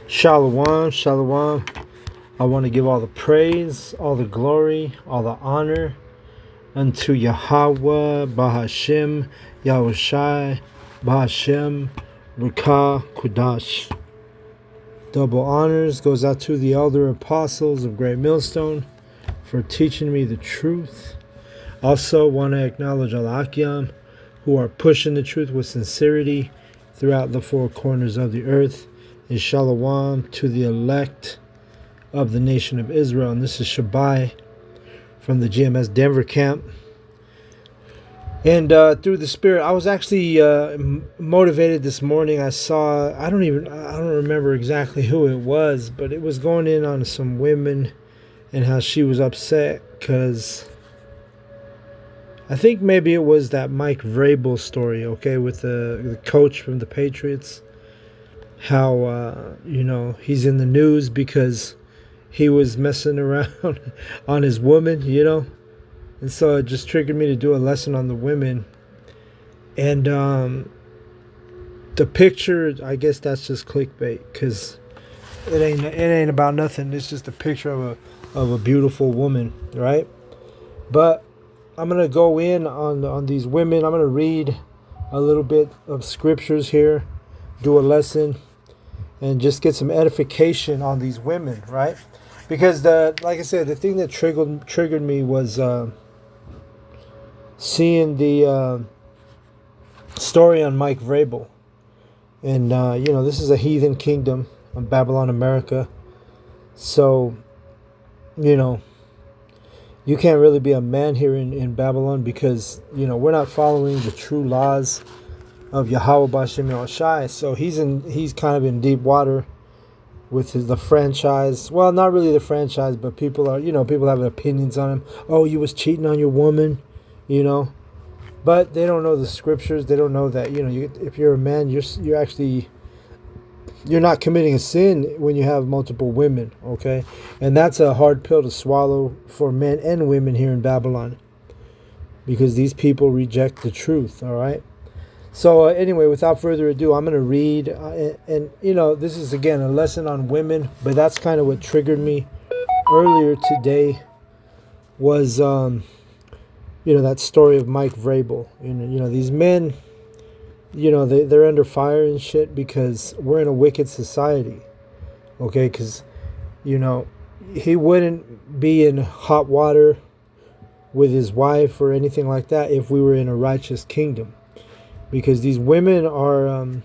Shalom, shalom. I want to give all the praise, all the glory, all the honor unto Yahweh, Bahashim, Yahushai, Bahashem, Ruka, Kudash. Double honors goes out to the elder apostles of Great Millstone for teaching me the truth. Also want to acknowledge Al-Akyam, who are pushing the truth with sincerity throughout the four corners of the earth. And shalom to the elect of the nation of Israel. And this is Shabai from the GMS Denver camp. And through the Spirit, I was actually motivated this morning. I don't remember exactly who it was, but it was going in on some women and how she was upset because I think maybe it was that Mike Vrabel story, okay, with the coach from the Patriots. How, he's in the news because he was messing around on his woman, And so it just triggered me to do a lesson on the women. And the picture, I guess that's just clickbait because it ain't about nothing. It's just a picture of a beautiful woman, right? But I'm going to go in on these women. I'm going to read a little bit of scriptures here, do a lesson, and just get some edification on these women, right? Because like I said, the thing that triggered me was seeing the story on Mike Vrabel. And, this is a heathen kingdom of Babylon, America. So, you can't really be a man here in Babylon because, we're not following the true laws of Yahweh Bashem Yahushai. So he's kind of in deep water with the franchise. Well, not really the franchise, but people have opinions on him. Oh, you was cheating on your woman, But they don't know the scriptures. They don't know that, if you're a man, you're not committing a sin when you have multiple women, okay? And that's a hard pill to swallow for men and women here in Babylon because these people reject the truth, all right? So anyway, without further ado, I'm going to read, and this is again a lesson on women, but that's kind of what triggered me earlier today was, that story of Mike Vrabel. These men, they're under fire and shit because we're in a wicked society, okay? Because, he wouldn't be in hot water with his wife or anything like that if we were in a righteous kingdom. Because these women are, at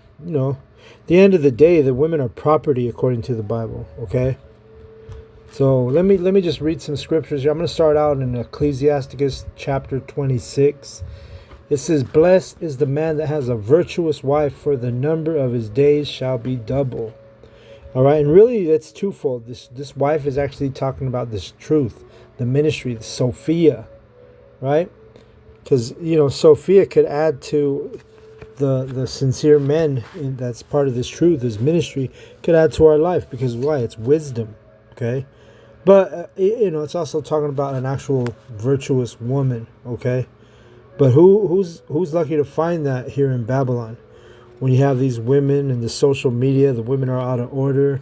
the end of the day, the women are property according to the Bible, okay? So let me just read some scriptures here. I'm going to start out in Ecclesiasticus chapter 26. It says, "Blessed is the man that has a virtuous wife, for the number of his days shall be double." All right, and really it's twofold. This wife is actually talking about this truth, the ministry, the Sophia, right? Because, Sophia could add to the sincere men that's part of this truth, this ministry, could add to our life. Because why? It's wisdom, okay? But, it's also talking about an actual virtuous woman, okay? But who's lucky to find that here in Babylon? When you have these women and the social media, the women are out of order.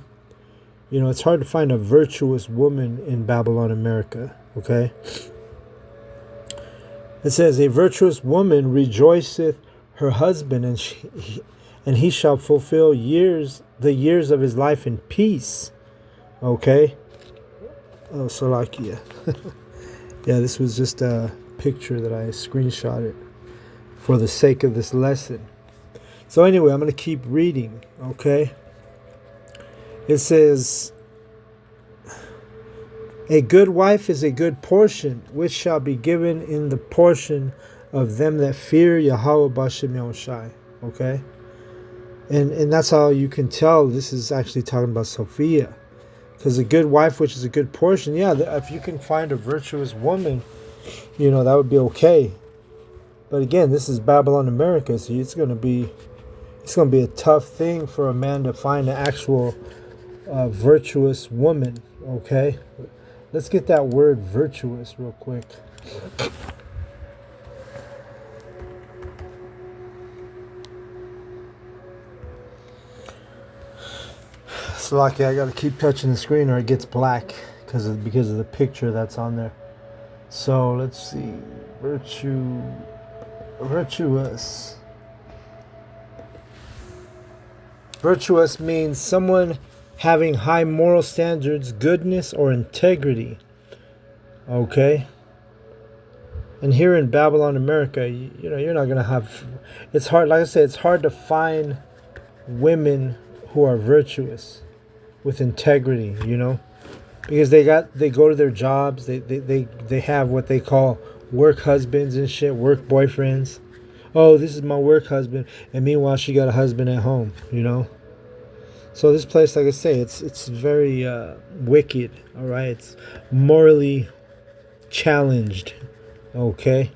It's hard to find a virtuous woman in Babylon, America, okay? It says, "A virtuous woman rejoiceth her husband, and he shall fulfill the years of his life in peace." Okay? Oh, Salakia. Yeah, this was just a picture that I screenshotted for the sake of this lesson. So anyway, I'm going to keep reading, okay? It says, "A good wife is a good portion, which shall be given in the portion of them that fear Yahweh Bashem Yahushai." Okay? And that's how you can tell this is actually talking about Sophia. Because a good wife, which is a good portion, yeah, if you can find a virtuous woman, that would be okay. But again, this is Babylon, America, so it's going to be a tough thing for a man to find an actual virtuous woman, okay? Let's get that word virtuous real quick. Lucky, I gotta keep touching the screen or it gets black because of the picture that's on there. So let's see, virtuous. Virtuous means someone having high moral standards, goodness, or integrity. Okay. And here in Babylon, America, you know, you're not gonna have. It's hard. Like I said, it's hard to find women who are virtuous, with integrity. You know, because they go to their jobs. They have what they call work husbands and shit, work boyfriends. Oh, this is my work husband, and meanwhile she got a husband at home. You know. So this place, like I say, it's very wicked. All right, it's morally challenged. Okay.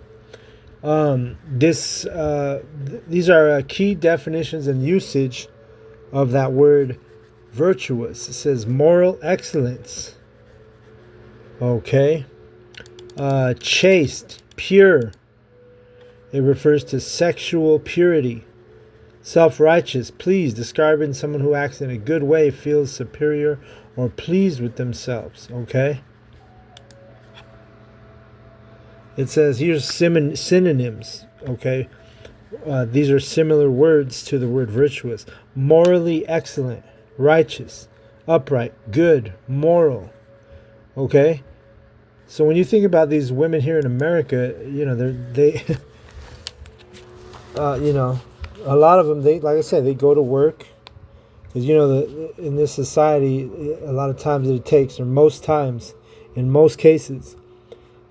These are key definitions and usage of that word virtuous. It says moral excellence. Okay. Chaste, pure. It refers to sexual purity. Self-righteous, pleased, describing someone who acts in a good way, feels superior or pleased with themselves. Okay. It says here's synonyms. Okay. These are similar words to the word virtuous. Morally excellent, righteous, upright, good, moral. Okay. So when you think about these women here in America, you know, they you know, a lot of them, they, like I said, they go to work because, you know, in this society, a lot of times it takes, or most times, in most cases,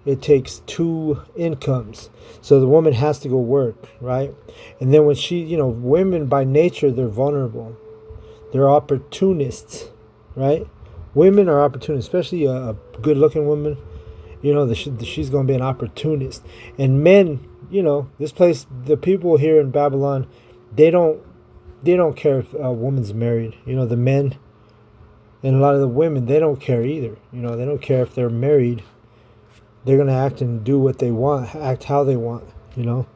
it takes two incomes. So the woman has to go work, right? And then when she, you know, women by nature, they're vulnerable. They're opportunists, right? Women are opportunists, especially a good-looking woman. You know, she's going to be an opportunist. And men, you know, this place, the people here in Babylon, they don't care if a woman's married. You know, the men and a lot of the women, they don't care either. You know, they don't care if they're married. They're going to act and do what they want, act how they want, you know.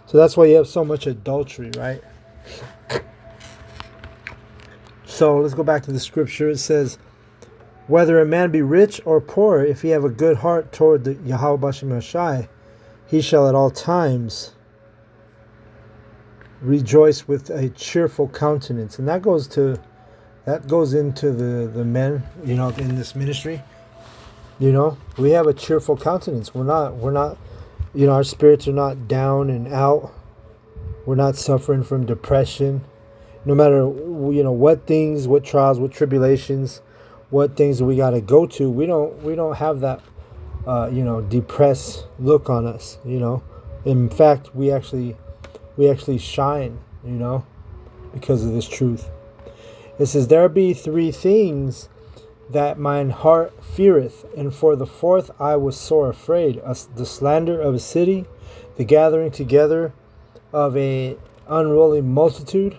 So that's why you have so much adultery, right? So let's go back to the scripture. It says, whether a man be rich or poor, if he have a good heart toward the Yahweh Bashem Yashai, he shall at all times rejoice with a cheerful countenance. And that goes into the men, you know, in this ministry. You know, we have a cheerful countenance. We're not, you know, our spirits are not down and out. We're not suffering from depression. No matter, you know, what things, what trials, what tribulations, what things we got to go to, we don't have that, you know, depressed look on us. You know, in fact, we actually shine. You know, because of this truth. It says, there be three things that mine heart feareth, and for the fourth I was sore afraid, the slander of a city, the gathering together of a unruly multitude,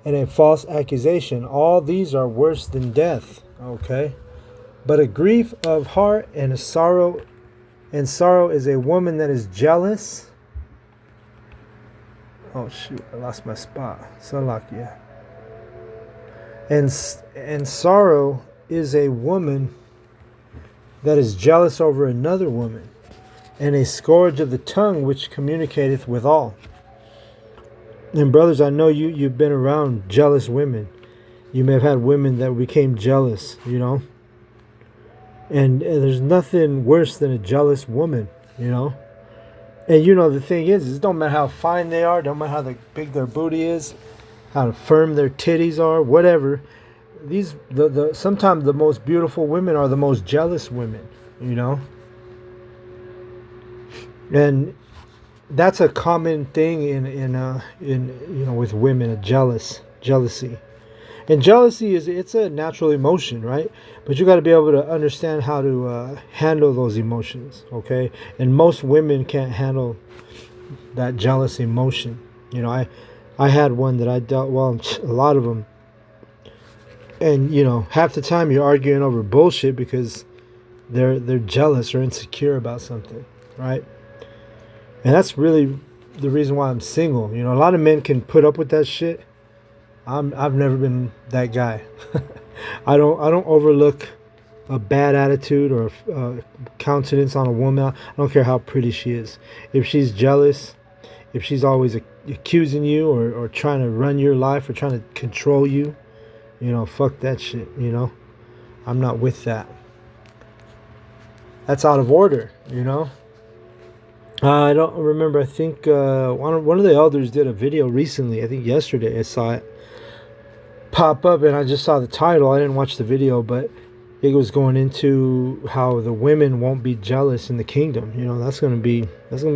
and a false accusation. All these are worse than death. Okay. But a grief of heart and a sorrow is a woman that is jealous. Oh shoot, I lost my spot. Salakia. And sorrow is a woman that is jealous over another woman, and a scourge of the tongue which communicateth with all. And brothers, I know you've been around jealous women. You may have had women that became jealous, you know. And there's nothing worse than a jealous woman, you know. And you know, the thing is it don't matter how fine they are, don't matter how big their booty is, how firm their titties are, whatever. Sometimes the most beautiful women are the most jealous women, you know. And that's a common thing in you know, with women, jealousy. And jealousy it's a natural emotion, right? But you got to be able to understand how to handle those emotions, okay? And most women can't handle that jealous emotion. You know, I had one that I dealt, well, a lot of them. And, you know, half the time you're arguing over bullshit because they're jealous or insecure about something, right? And that's really the reason why I'm single. You know, a lot of men can put up with that shit, I've never been that guy. I don't overlook a bad attitude or countenance on a woman. I don't care how pretty she is. If she's jealous, if she's always accusing you or trying to run your life or trying to control you, fuck that shit. I'm not with that. That's out of order. I don't remember. I think one of the elders did a video recently. I think yesterday I saw it pop up, and I just saw the title. I didn't watch the video, but it was going into how the women won't be jealous in the kingdom. That's gonna be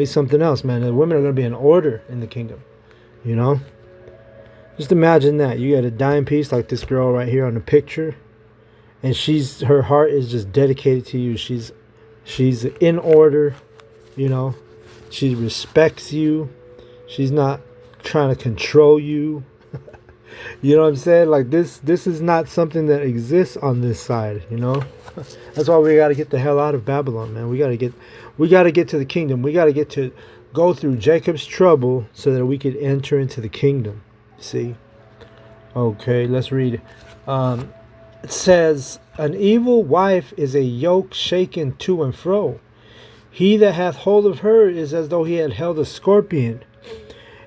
something else, man. The women are gonna be in order in the kingdom. Just imagine that you got a dime piece like this girl right here on the picture, and her heart is just dedicated to you. She's in order. She respects you. She's not trying to control you. You know what I'm saying? Like this is not something that exists on this side, That's why we got to get the hell out of Babylon, man. We got to get to the kingdom. We got to get to go through Jacob's trouble so that we could enter into the kingdom. See? Okay, let's read. It says, an evil wife is a yoke shaken to and fro. He that hath hold of her is as though he had held a scorpion.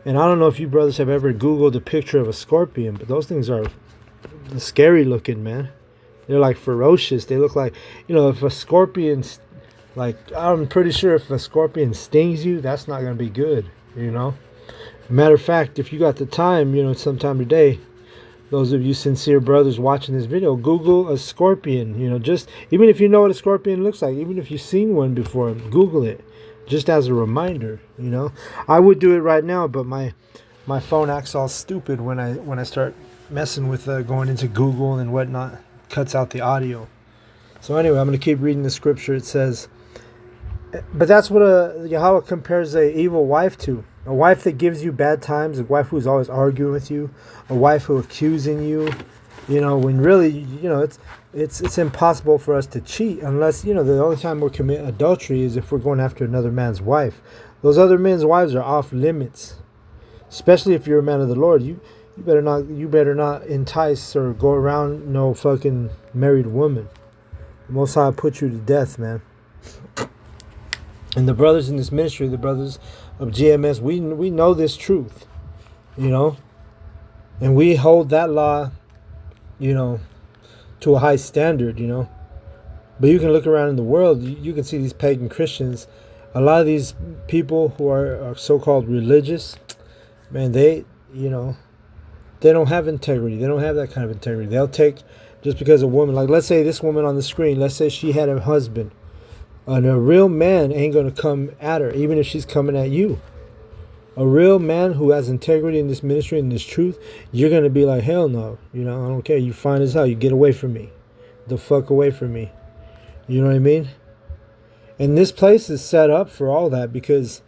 And I don't know if you brothers have ever Googled a picture of a scorpion, but those things are scary looking, man. They're like ferocious. They look like, if a scorpion, I'm pretty sure if a scorpion stings you, that's not going to be good, Matter of fact, if you got the time, sometime today, those of you sincere brothers watching this video, Google a scorpion, just, even if you know what a scorpion looks like, even if you've seen one before, Google it. Just as a reminder, I would do it right now, but my phone acts all stupid when I start messing with going into Google and whatnot. Cuts out the audio. So anyway, I'm going to keep reading the scripture. It says, but that's what Yahweh compares a evil wife to. A wife that gives you bad times, a wife who's always arguing with you, a wife who accusing you, when really, it's impossible for us to cheat unless, the only time we commit adultery is if we're going after another man's wife. Those other men's wives are off limits. Especially if you're a man of the Lord. You better not entice or go around no fucking married woman. The Most High put you to death, man. And the brothers in this ministry, the brothers of GMS, we know this truth, and we hold that law, to a high standard, But you can look around in the world, you can see these pagan Christians, a lot of these people who are so-called religious, man, they don't have integrity. They don't have that kind of integrity. They'll take, just because a woman, like let's say this woman on the screen, let's say she had a husband, and a real man ain't going to come at her, even if she's coming at you. A real man who has integrity in this ministry and this truth, you're going to be like, hell no. I don't care. You fine as hell. You get away from me. The fuck away from me. You know what I mean? And this place is set up for all that because,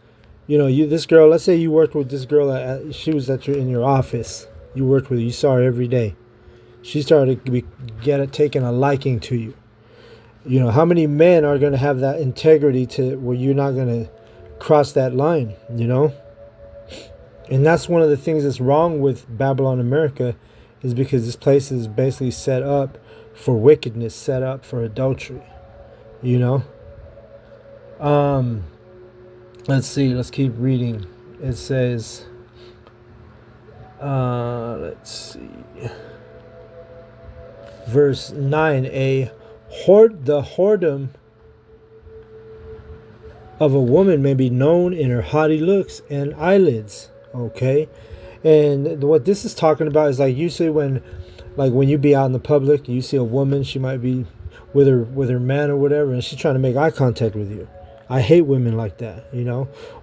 this girl, let's say you worked with this girl, she was in your office. You worked with her. You saw her every day. She started to taking a liking to you. How many men are going to have that integrity to where you're not going to cross that line, And that's one of the things that's wrong with Babylon America is because this place is basically set up for wickedness, set up for adultery, Let's see. Let's keep reading. It says, let's see. Verse 9, the whoredom of a woman may be known in her haughty looks and eyelids. Okay, and what this is talking about is like usually when you be out in the public, you see a woman, she might be with her man or whatever, and she's trying to make eye contact with you. I hate women like that,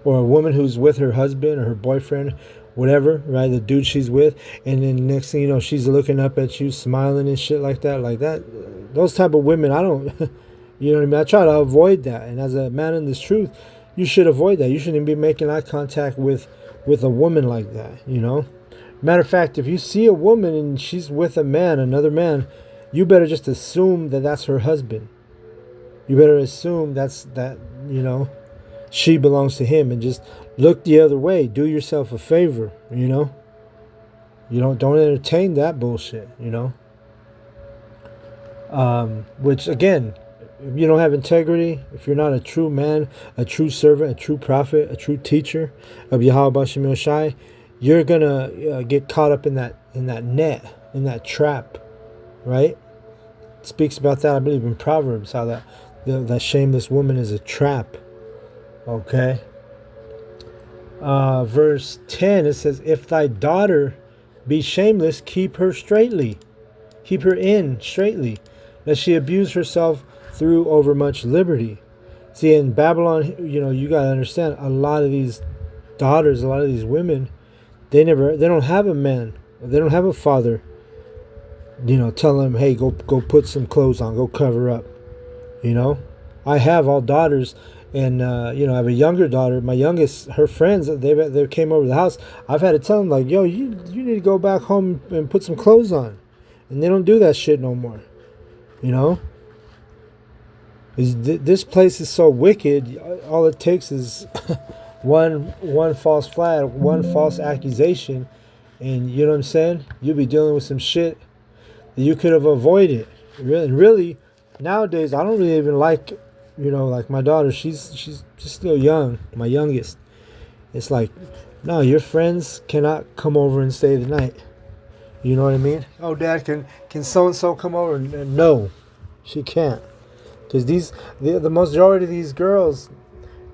or a woman who's with her husband or her boyfriend, whatever, right? The dude she's with, and then next thing you know, she's looking up at you, smiling and shit like that. Those type of women, I don't, you know what I mean? I try to avoid that, and as a man in this truth, you should avoid that. You shouldn't be making eye contact with a woman like that, Matter of fact, if you see a woman and she's with another man, you better just assume that that's her husband. You better assume she belongs to him and just look the other way. Do yourself a favor, You don't entertain that bullshit, which again, if you don't have integrity, if you're not a true man, a true servant, a true prophet, a true teacher of Yahweh Bashem Yoshai, you're gonna get caught up in that net, in that trap, right? It speaks about that, I believe, in Proverbs, how that shameless woman is a trap. Okay. Verse 10, it says, if thy daughter be shameless, keep her straightly. Keep her in straightly, lest she abuse herself through overmuch liberty. See, in Babylon, you got to understand, a lot of these daughters, a lot of these women, they don't have a man. They don't have a father, tell them, hey, go put some clothes on, go cover up. I have all daughters, and I have a younger daughter. My youngest, her friends, they came over to the house. I've had to tell them, like, yo, you need to go back home and put some clothes on. And they don't do that shit no more. This place is so wicked. All it takes is one false flag, one false accusation, and you know what I'm saying? You'll be dealing with some shit that you could have avoided. Really, nowadays I don't really even like, like my daughter. She's still young, my youngest. It's like, no, your friends cannot come over and stay the night. You know what I mean? Oh, Dad, can so and so come over? And no, she can't, because the majority of these girls,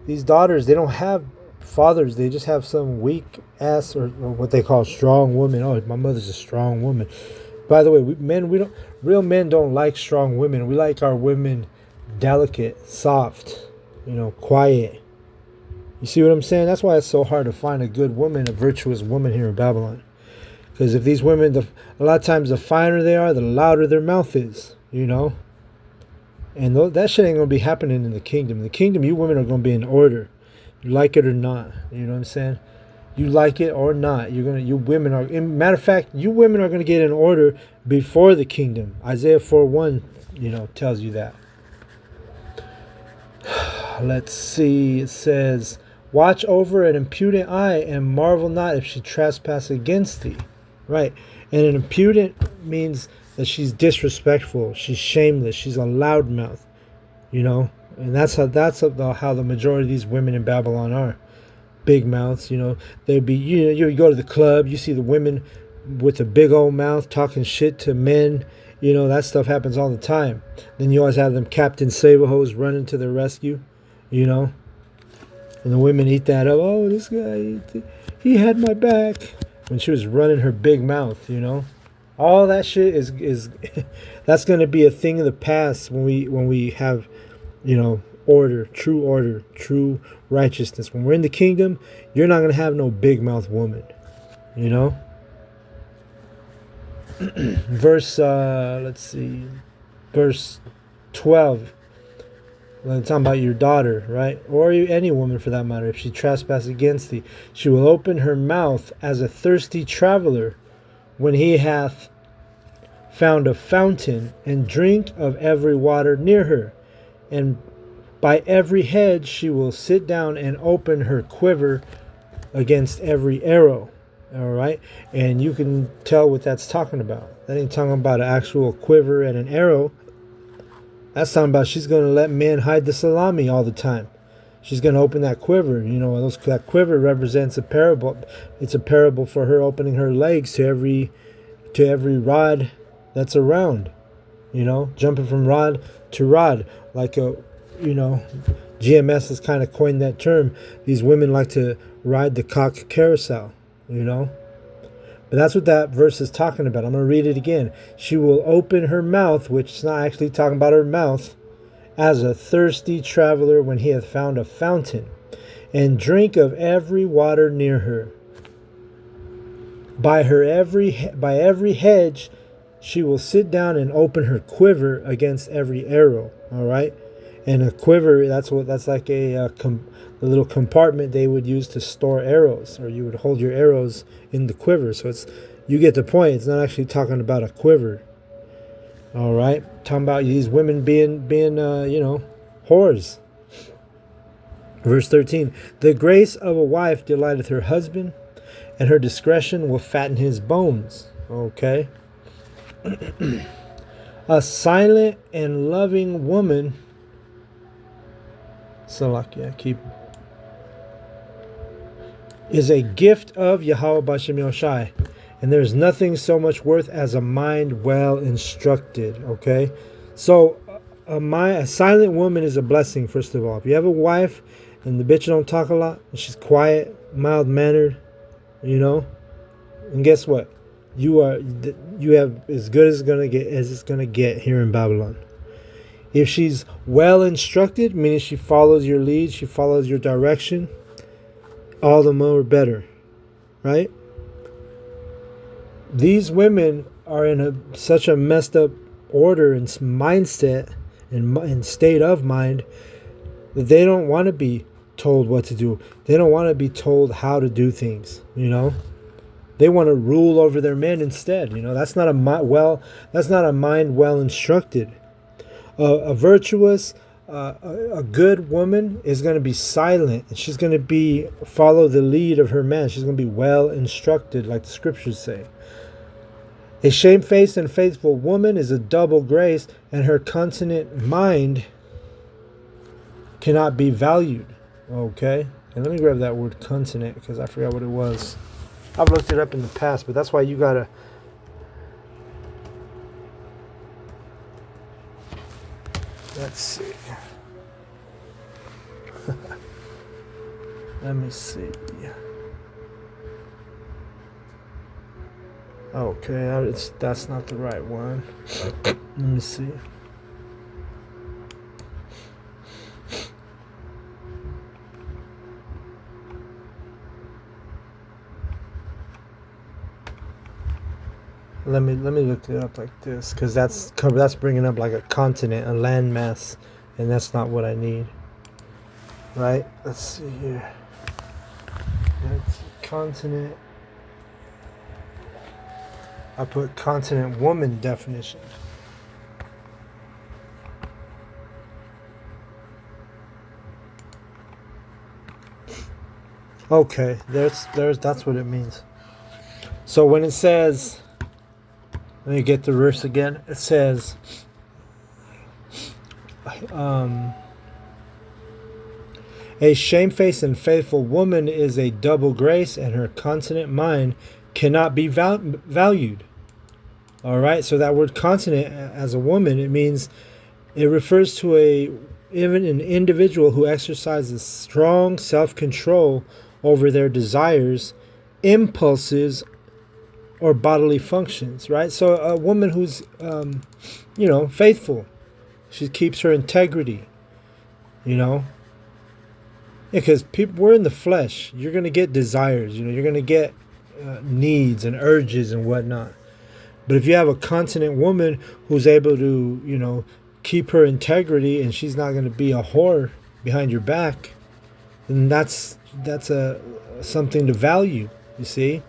these daughters, they don't have fathers. They just have some weak ass, or what they call strong woman. Oh, my mother's a strong woman. By the way, real men don't like strong women. We like our women delicate, soft, quiet. You see what I'm saying? That's why it's so hard to find a good woman, a virtuous woman here in Babylon. Because if these women, a lot of times the finer they are, the louder their mouth is, And that shit ain't going to be happening in the kingdom. In the kingdom, you women are going to be in order. You like it or not. You know what I'm saying? You like it or not. You women are, matter of fact, you women are going to get in order before the kingdom. Isaiah 4:1, tells you that. Let's see. It says, watch over an impudent eye and marvel not if she trespass against thee. Right. And an impudent means that she's disrespectful, she's shameless, she's a loudmouth, and that's how the majority of these women in Babylon are. Big mouths, they'd be, you go to the club, you see the women with a big old mouth talking shit to men, that stuff happens all the time. Then you always have them Captain Save-A-Hoes running to their rescue, and the women eat that up. Oh, this guy, he had my back. When she was running her big mouth, all that shit is that's going to be a thing of the past when we have, order, true righteousness. When we're in the kingdom, you're not going to have no big mouth woman, Verse, let's see, verse 12. When it's talking about your daughter, right? Or any woman for that matter. If she trespass against thee, she will open her mouth as a thirsty traveler when he hath found a fountain, and drink of every water near her. And by every hedge she will sit down and open her quiver against every arrow. All right? And you can tell what that's talking about. That ain't talking about an actual quiver and an arrow. That's talking about she's going to let men hide the salami all the time. She's going to open that quiver. That quiver represents a parable. It's a parable for her opening her legs to every rod that's around. Jumping from rod to rod. Like GMS has kind of coined that term. These women like to ride the cock carousel. But that's what that verse is talking about. I'm going to read it again. She will open her mouth, which is not actually talking about her mouth, as a thirsty traveler when he hath found a fountain, and drink of every water near her. By every hedge she will sit down and open her quiver against every arrow. All right, and a quiver, that's like a the little compartment they would use to store arrows, or you would hold your arrows in the quiver. So you get the point. It's not actually talking about a quiver. All right, talking about these women being whores. Verse 13: the grace of a wife delighteth her husband, and her discretion will fatten his bones. Okay. A silent and loving woman. Salakia, keep. Is a gift of Yahweh Bashem Yoshai. And there's nothing so much worth as a mind well instructed. Okay. So a silent woman is a blessing, first of all. If you have a wife and the bitch don't talk a lot, and she's quiet, mild mannered, and guess what? You have as good as it's gonna get here in Babylon. If she's well instructed, meaning she follows your lead, she follows your direction, all the more better, right? These women are in such a messed up order and mindset and state of mind that they don't want to be told what to do. They don't want to be told how to do things. They want to rule over their men instead. That's not a mind well instructed. A virtuous, a good woman is going to be silent, and she's going to follow the lead of her man. She's going to be well instructed, like the scriptures say. A shamefaced and faithful woman is a double grace, and her continent mind cannot be valued. Okay? And let me grab that word continent, because I forgot what it was. I've looked it up in the past, but that's why you gotta. Let's see. Let me see. Okay, that's not the right one. Let me see. Let me look it up like this, because that's bringing up like a continent, a landmass, and that's not what I need. Right? Let's see here. That's continent. I put continent woman definition. Okay, that's what it means. So when it says, let me get the verse again. It says, a shamefaced and faithful woman is a double grace, and her continent mind cannot be valued. All right, so that word continent as a woman, it refers to even an individual who exercises strong self-control over their desires, impulses, or bodily functions, right? So a woman who's, faithful. She keeps her integrity, because we're in the flesh. You're going to get desires, you're going to get needs and urges and whatnot. But if you have a continent woman who's able to, keep her integrity, and she's not going to be a whore behind your back, then that's something to value, you see?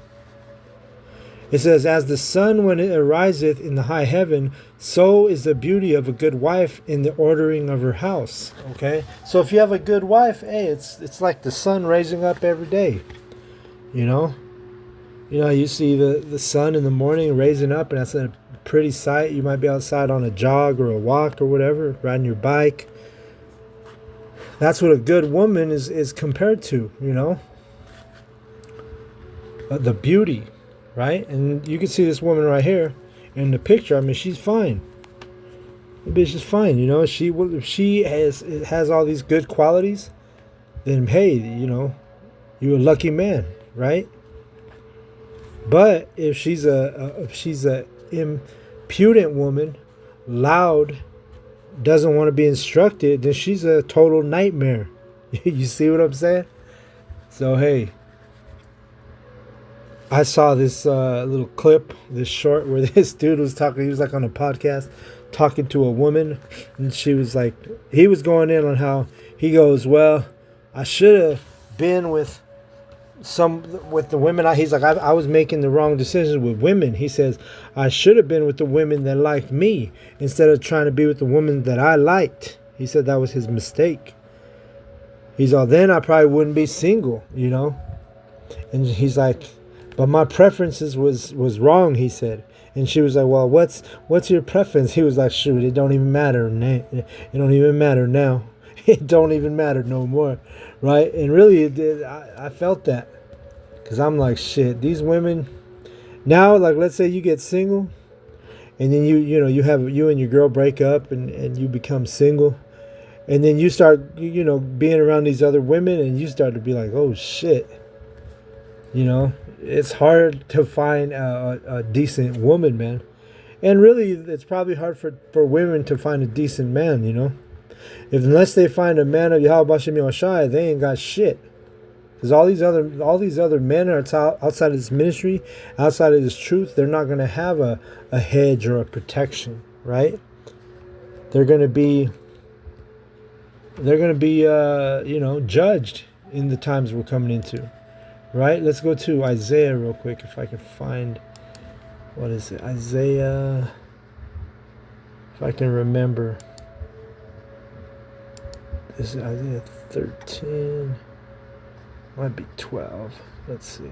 It says, as the sun when it ariseth in the high heaven, so is the beauty of a good wife in the ordering of her house. Okay? So if you have a good wife, hey, it's like the sun rising up every day. You see the sun in the morning raising up, and that's a pretty sight. You might be outside on a jog or a walk or whatever, riding your bike. That's what a good woman is compared to, the beauty, right? And you can see this woman right here in the picture. I mean, she's fine. The bitch is fine, if she has all these good qualities, then hey, you're a lucky man, right? But if she's a impudent woman, loud, doesn't want to be instructed, then she's a total nightmare. You see what I'm saying? So hey, I saw this little clip, this short, where this dude was talking. He was like on a podcast talking to a woman, and she was like, he was going in on how he goes, well, I should have been with the women. He's like, I was making the wrong decisions with women. He says, I should have been with the women that liked me instead of trying to be with the women that I liked. He said that was his mistake. He's all, then I probably wouldn't be single, And he's like, But my preferences was wrong, he said. And she was like, well, what's your preference? He was like, shoot, it don't even matter. It don't even matter now. It don't even matter no more, right? And really, it did. I felt that, because I'm like, shit, these women now, like, let's say you get single, and then you and your girl break up, and you become single, and then you start being around these other women, and you start to be like, oh shit, it's hard to find a decent woman, man. And really, it's probably hard for women to find a decent man, unless they find a man of Yahweh Bashem Yahushai, they ain't got shit. Because all these other men are outside of this ministry, outside of this truth, they're not going to have a hedge or a protection, right? They're going to be judged in the times we're coming into, right? Let's go to Isaiah real quick, if I can find, what is it? Isaiah, if I can remember. This is Isaiah 13. Might be 12. Let's see.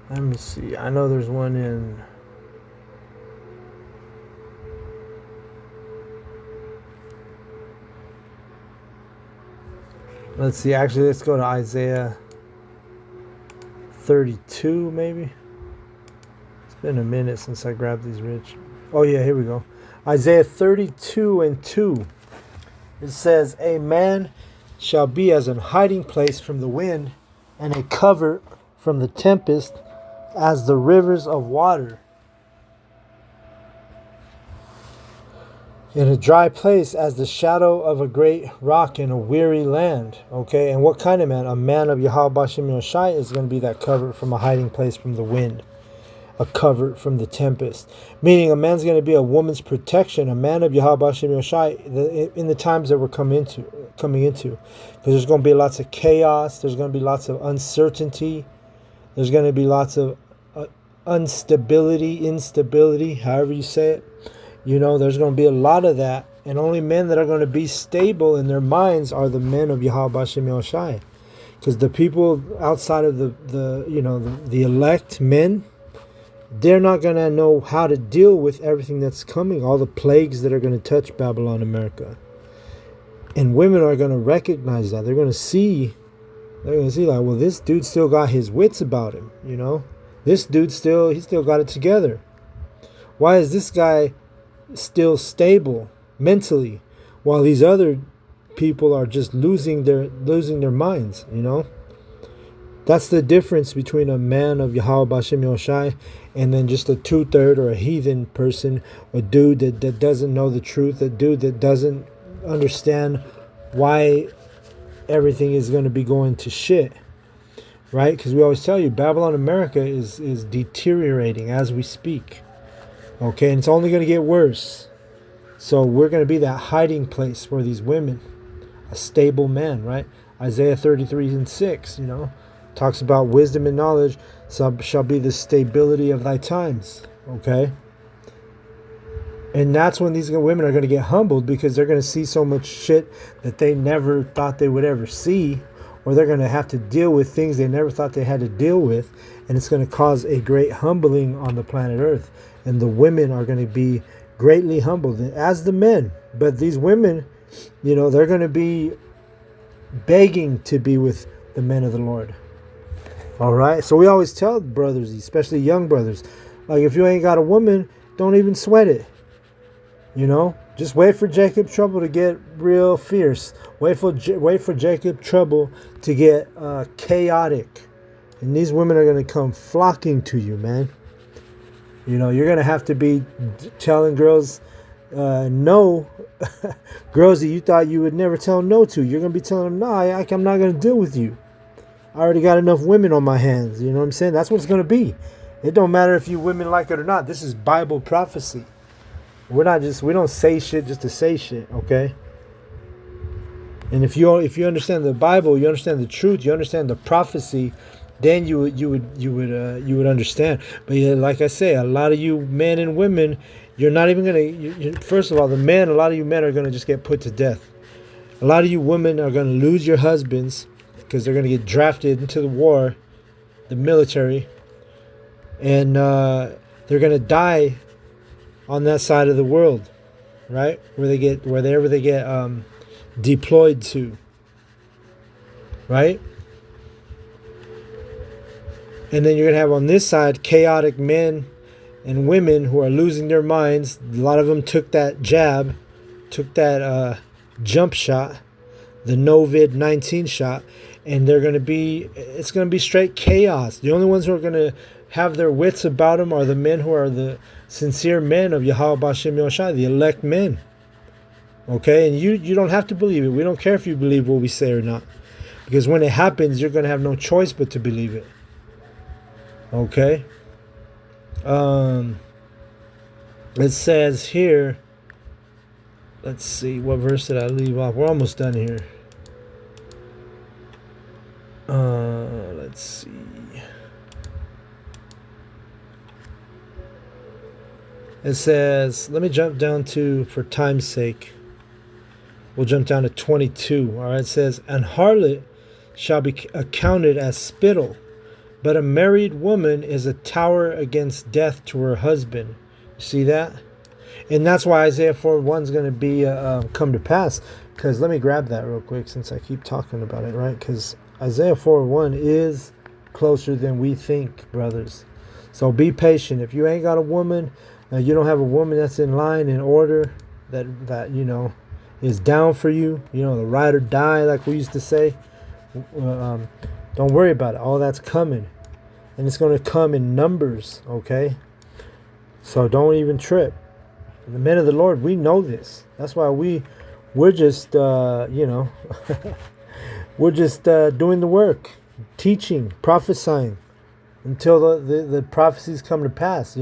Let me see. I know there's one in... Let's see. Actually, let's go to Isaiah 32, maybe. It's been a minute since I grabbed these rich. Oh, yeah, here we go. Isaiah 32 and 2. It says, a man shall be as an hiding place from the wind, and a cover from the tempest, as the rivers of water. In a dry place, as the shadow of a great rock in a weary land. Okay, and what kind of man? A man of Yahweh Bashem Yahushai is going to be that cover from a hiding place from the wind, a cover from the tempest. Meaning, a man's going to be a woman's protection, a man of Yahweh Bashem Yahushai in the times that we're coming into. Because there's going to be lots of chaos, there's going to be lots of uncertainty, there's going to be lots of instability, however you say it. There's going to be a lot of that. And only men that are going to be stable in their minds are the men of Yahweh Bashem Yahushai. Because the people outside of the elect men, they're not going to know how to deal with everything that's coming, all the plagues that are going to touch Babylon, America. And women are going to recognize that. They're going to see like, well, this dude still got his wits about him, This dude he still got it together. Why is this guy still stable mentally, while these other people are just losing their minds? That's the difference between a man of Yahweh Bashem Yahushai and then just a 2/3 or a heathen person, a dude that doesn't know the truth, a dude that doesn't understand why everything is going to be going to shit, right? Because we always tell you, Babylon, America is deteriorating as we speak. Okay, and it's only going to get worse. So we're going to be that hiding place for these women, a stable man, right? Isaiah 33 and 6, talks about wisdom and knowledge shall be the stability of thy times. Okay, and that's when these women are going to get humbled, because they're going to see so much shit that they never thought they would ever see, or they're going to have to deal with things they never thought they had to deal with, and it's going to cause a great humbling on the planet Earth. And the women are going to be greatly humbled, as the men. But these women, they're going to be begging to be with the men of the Lord. All right? So we always tell brothers, especially young brothers, like, if you ain't got a woman, don't even sweat it. Just wait for Jacob's trouble to get real fierce. Wait for Jacob's trouble to get chaotic. And these women are going to come flocking to you, man. You're going to have to be telling girls no. Girls that you thought you would never tell no to. You're going to be telling them, no, I'm not going to deal with you. I already got enough women on my hands. You know what I'm saying? That's what it's going to be. It don't matter if you women like it or not. This is Bible prophecy. We don't say shit just to say shit, okay? And if you understand the Bible, you understand the truth, you understand the prophecy then you would understand. But yeah, like I say, a lot of you men and women, you're not even gonna. First of all, the men, a lot of you men are gonna just get put to death. A lot of you women are gonna lose your husbands because they're gonna get drafted into the war, the military, and they're gonna die on that side of the world, right? Wherever they get deployed to, right? And then you're gonna have on this side chaotic men and women who are losing their minds. A lot of them took that jab, took that jump shot, the Novid-19 shot, and it's gonna be straight chaos. The only ones who are gonna have their wits about them are the men who are the sincere men of Yahweh Bashem Yahushua, the elect men. Okay, and you don't have to believe it. We don't care if you believe what we say or not, because when it happens, you're gonna have no choice but to believe it. Okay. It says here. Let's see, what verse did I leave off? We're almost done here. Let's see. It says, let me jump down to, for time's sake, we'll jump down to 22. All right, it says, "An harlot shall be accounted as spittle, but a married woman is a tower against death to her husband." You see that? And that's why Isaiah 4:1 is going to be come to pass. Because let me grab that real quick since I keep talking about it, right? Because Isaiah 4:1 is closer than we think, brothers. So be patient. If you ain't got a woman, you don't have a woman that's in line, in order, that is down for you, the ride or die, like we used to say, don't worry about it. All that's coming. And it's going to come in numbers, okay? So don't even trip. The men of the Lord, we know this. That's why we're just, we're just doing the work, teaching, prophesying, until the prophecies come to pass,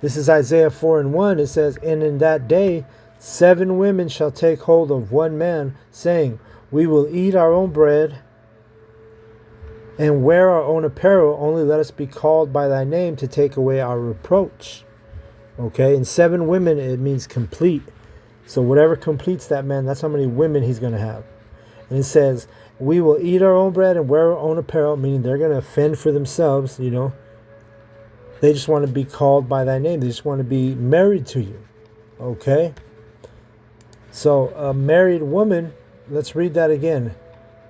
This is Isaiah 4:1. It says, "And in that day 7 women shall take hold of one man, saying, we will eat our own bread and wear our own apparel. Only let us be called by thy name to take away our reproach." Okay, and 7 women, it means complete. So whatever completes that man, that's how many women he's going to have. And it says, "We will eat our own bread and wear our own apparel," meaning they're going to fend for themselves, They just want to be called by thy name. They just want to be married to you. Okay? So a married woman, let's read that again.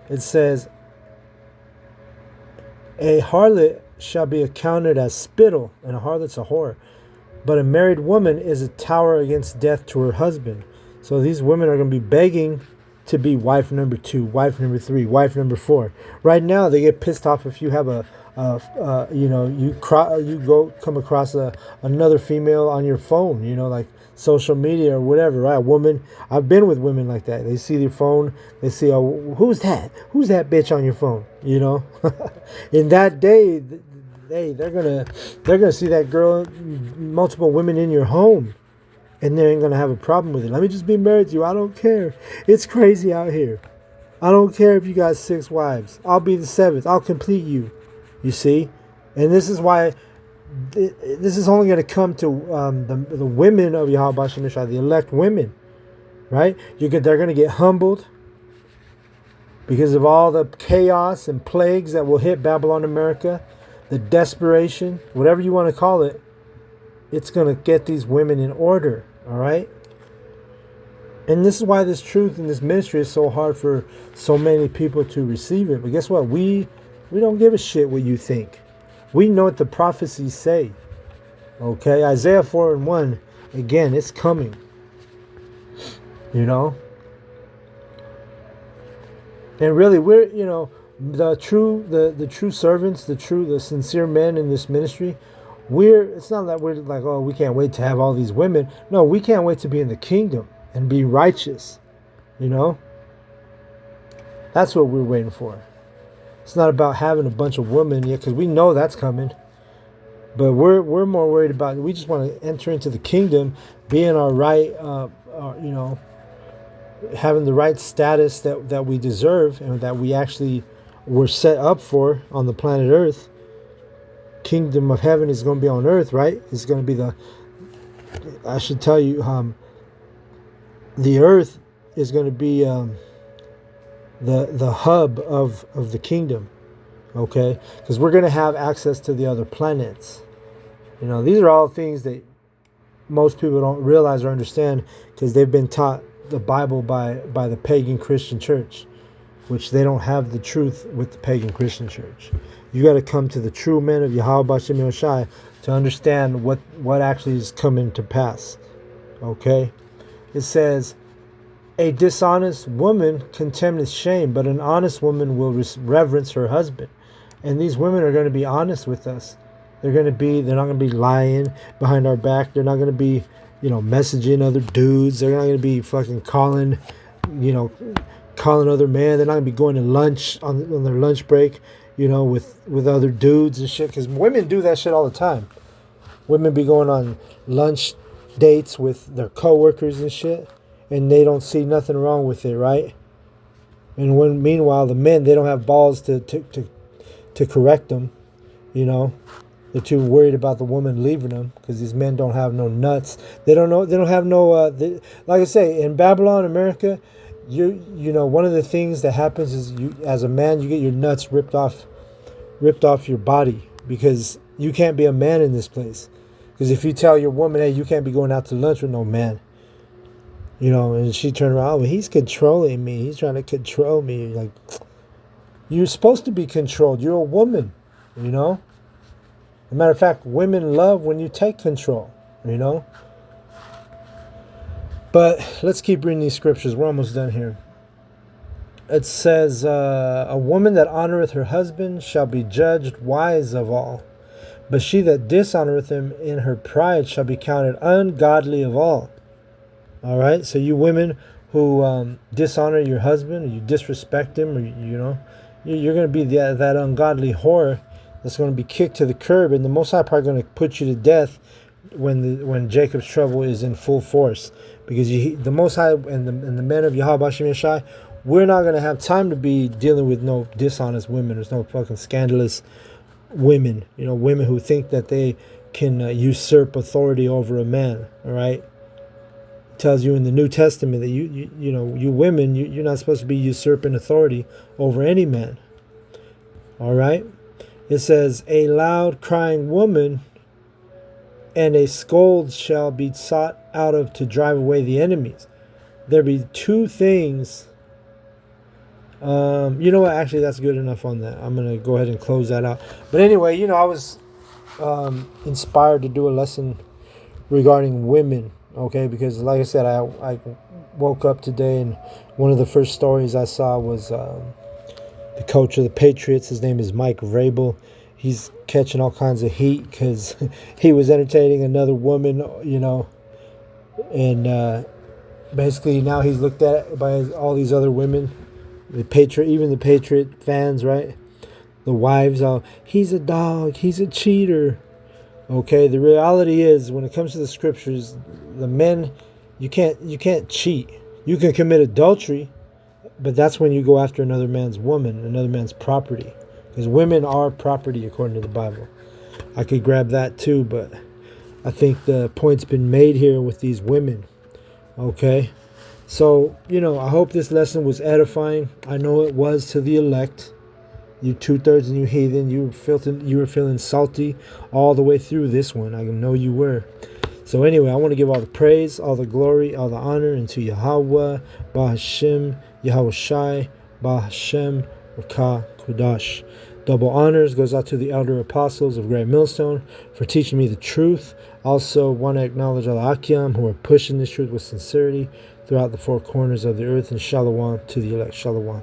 It says, "A harlot shall be accounted as spittle," and a harlot's a whore. "But a married woman is a tower against death to her husband." So these women are going to be begging to be wife number 2, wife number 3, wife number 4. Right now, they get pissed off if you have you go come across another female on your phone, like social media or whatever, right? Woman, I've been with women like that. They see their phone, they see, "Oh, who's that? Who's that bitch on your phone?" In that day, they're gonna see that girl, multiple women in your home, and they ain't gonna have a problem with it. "Let me just be married to you. I don't care. It's crazy out here. I don't care if you got 6 wives. I'll be the 7th. I'll complete you." You see, and this is why this is only going to come to the women of Yahweh Bashem Yahushua, the elect women, right? They're going to get humbled because of all the chaos and plagues that will hit Babylon America. The desperation, whatever you want to call it, it's going to get these women in order, all right? And this is why this truth and this ministry is so hard for so many people to receive it. But guess what? We don't give a shit what you think. We know what the prophecies say. Okay? Isaiah 4:1, again, it's coming. And really, we're, the true servants, the sincere men in this ministry, it's not that we're like, "Oh, we can't wait to have all these women." No, we can't wait to be in the kingdom and be righteous. That's what we're waiting for. It's not about having a bunch of women yet, because we know that's coming. But we're more worried about, we just want to enter into the kingdom, be in our right, having the right status that we deserve and that we actually we're set up for on the planet Earth. Kingdom of heaven is going to be on earth, right? It's going to be I should tell you, the earth is going to be the hub of the kingdom, okay? Because we're going to have access to the other planets. You know, these are all things that most people don't realize or understand because they've been taught the Bible by the pagan Christian church, which they don't have the truth with the pagan Christian church. You got to come to the true men of Yahweh Bashem Yoshai to understand what actually is coming to pass. Okay? It says, a dishonest woman contemneth shame, but an honest woman will reverence her husband. And these women are going to be honest with us. They're not going to be lying behind our back. They're not going to be, messaging other dudes. They're not going to be fucking calling other men. They're not going to be going to lunch on their lunch break, with other dudes and shit. Because women do that shit all the time. Women be going on lunch dates with their coworkers and shit, and they don't see nothing wrong with it, right? And meanwhile, the men, they don't have balls to correct them, They're too worried about the woman leaving them because these men don't have no nuts. They don't have no. Like I say, in Babylon, America, one of the things that happens is you, as a man, you get your nuts ripped off your body because you can't be a man in this place. Because if you tell your woman, hey, you can't be going out to lunch with no man, and she turned around, oh, well, he's controlling me. He's trying to control me. Like, you're supposed to be controlled. You're a woman, As a matter of fact, women love when you take control, But let's keep reading these scriptures. We're almost done here. It says, a woman that honoreth her husband shall be judged wise of all. But she that dishonoreth him in her pride shall be counted ungodly of all. All right? So you women who dishonor your husband, or you disrespect him, or, you're going to be that ungodly whore that's going to be kicked to the curb, and the Most High probably going to put you to death when Jacob's trouble is in full force, because the Most High and the men of Yahweh Bashem Yeshai, we're not going to have time to be dealing with no dishonest women. There's no fucking scandalous women, women who think that they can usurp authority over a man. All right, it tells you in the New Testament that you women, you're not supposed to be usurping authority over any man. All right. It says, a loud crying woman and a scold shall be sought out of to drive away the enemies. There be two things. You know what? Actually, that's good enough on that. I'm going to go ahead and close that out. But anyway, I was inspired to do a lesson regarding women, okay? Because like I said, I woke up today and one of the first stories I saw was the coach of the Patriots. His name is Mike Vrabel. He's catching all kinds of heat because he was entertaining another woman, and basically now he's looked at by all these other women, even the Patriot fans, right? The wives, he's a dog, he's a cheater. Okay, the reality is, when it comes to the scriptures, the men, you can't cheat. You can commit adultery, but that's when you go after another man's woman, another man's property. Because women are property according to the Bible. I could grab that too, but I think the point's been made here with these women. Okay? So, I hope this lesson was edifying. I know it was to the elect. You 2/3 and you heathen, you were feeling salty all the way through this one. I know you were. So anyway, I want to give all the praise, all the glory, all the honor unto Yahweh, Bahashem, Yahweh Shai, Bahashem, Rakah, Kudash. Double honors goes out to the elder apostles of Great Millstone for teaching me the truth. Also want to acknowledge all the Akim who are pushing this truth with sincerity throughout the four corners of the earth, and Shalom to the elect. Shalom.